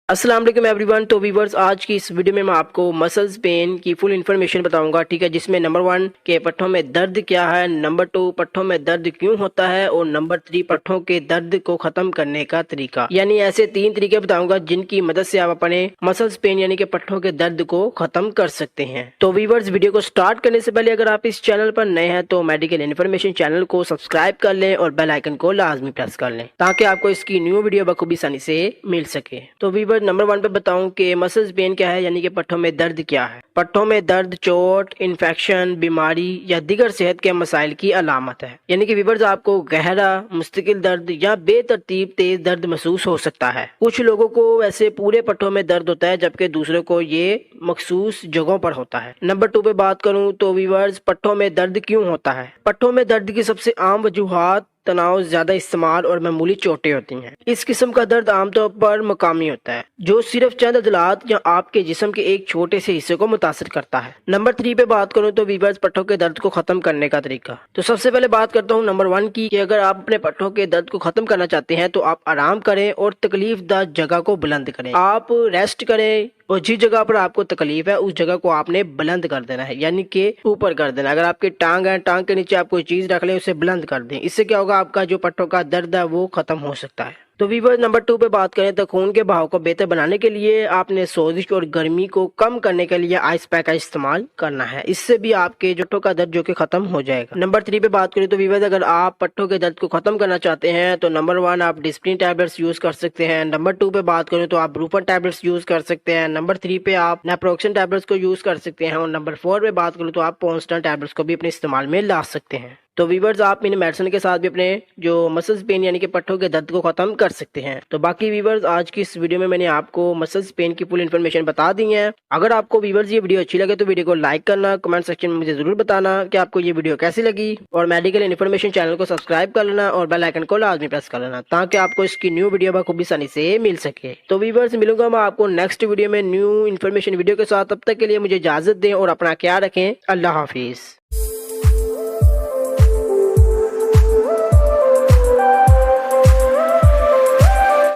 अस्सलाम वालेकुम एवरीवन। तो वीवर्स, आज की इस वीडियो में मैं आपको मसल्स पेन की फुल इन्फॉर्मेशन बताऊंगा, ठीक है, जिसमें नंबर 1 के पट्टों में दर्द क्या है, नंबर 2 पट्टों में दर्द क्यों होता है, और नंबर 3 पट्टों के दर्द को खत्म करने का तरीका। यानी ऐसे 3 तरीके बताऊंगा जिनकी मदद से आप अपने मसल्स पेन यानी कि पट्टों के दर्द को खत्म कर सकते हैं। तो वीवर्स, वीडियो को स्टार्ट करने से पहले अगर आप इस चैनल पर नए हैं तो मेडिकल इन्फॉर्मेशन चैनल को सब्सक्राइब कर लें और बेल आइकन को लाजमी प्रेस कर लें ताकि आपको इसकी न्यू वीडियो बखूबी आसानी से मिल सके। तो वीवर्स, नंबर 1 पे बताऊं कि मसल्स पेन क्या है, यानी कि पट्टों में दर्द क्या है। पट्टों में दर्द चोट, इन्फेक्शन, बीमारी या दीगर सेहत के मसाइल की अलामत है। यानी कि वीवर्स, आपको गहरा मुस्तकिल दर्द या बेतरतीब तेज दर्द महसूस हो सकता है। कुछ लोगों को वैसे पूरे पट्टों में दर्द होता है जबकि दूसरों को ये मखसूस जगहों पर होता है। नंबर 2 पे बात करूं तो वीवर्स, पट्टों में दर्द क्यों होता है। पट्टों में दर्द की सबसे आम वजूहात तनाव, ज्यादा इस्तेमाल और मामूली चोटें होती हैं। इस किस्म का दर्द आमतौर पर मकामी होता है जो सिर्फ चंद अदलात या आपके जिस्म के एक छोटे से हिस्से को मुतासिर करता है। नंबर 3 पे बात करूं तो वीवर्स, पट्टों के दर्द को खत्म करने का तरीका। तो सबसे पहले बात करता हूं नंबर 1 की कि अगर आप अपने पट्टों के दर्द को खत्म करना चाहते हैं तो आप आराम करें और तकलीफ दा जगह को बुलंद करें। आप रेस्ट करें और जिस जगह पर आपको तकलीफ है उस जगह को आपने बुलंद कर देना है, यानी कि ऊपर कर देना। अगर आपकी टांग है, टांग के नीचे आप कोई चीज रख लें, उसे बुलंद कर दें। इससे क्या होगा, आपका जो पट्टों का दर्द है वो खत्म हो सकता है। तो वीवर, नंबर 2 पे बात करें तो खून के बहाव को बेहतर बनाने के लिए आपने सोजिश और गर्मी को कम करने के लिए आइस पैक का इस्तेमाल करना है। इससे भी आपके पट्टों का दर्द जो कि खत्म हो जाएगा। नंबर 3 पे बात करें तो वीवर, अगर आप पट्टों के दर्द को खत्म करना चाहते हैं तो नंबर 1 आप डिस्प्लिन टैबलेट्स यूज कर सकते हैं। नंबर 2 पे बात करें तो आप ब्रूफन टैबलेट्स यूज कर सकते हैं। नंबर 3 पे आप नेप्रोक्सन टैबलेट्स को यूज कर सकते हैं। और नंबर 4 पे बात करूं तो आप पोंस्टन टैबलेट्स को भी अपने इस्तेमाल में ला सकते हैं। तो वीवर्स, आप इन मेडिसिन के साथ भी अपने जो मसल्स पेन यानी कि पट्टों के दर्द को खत्म कर सकते हैं। तो बाकी वीवर्स, आज की इस वीडियो में मैंने आपको मसल्स पेन की फुल इन्फॉर्मेशन बता दी है। अगर आपको वीवर्स ये वीडियो अच्छी लगे तो वीडियो को लाइक करना, कमेंट सेक्शन में मुझे जरूर बताना कि आपको ये वीडियो कैसी लगी, और मेडिकल इन्फॉर्मेशन चैनल को सब्सक्राइब कर लेना और बेल आइकन को लाजमी प्रेस कर लेना ताकि आपको इसकी न्यू वीडियो बखूबी आसानी से मिल सके। तो वीवर्स, मिलूंगा मैं आपको नेक्स्ट वीडियो में न्यू इन्फॉर्मेशन वीडियो के साथ। तब तक के लिए मुझे इजाजत दें और अपना ख्याल रखें। अल्लाह हाफिज।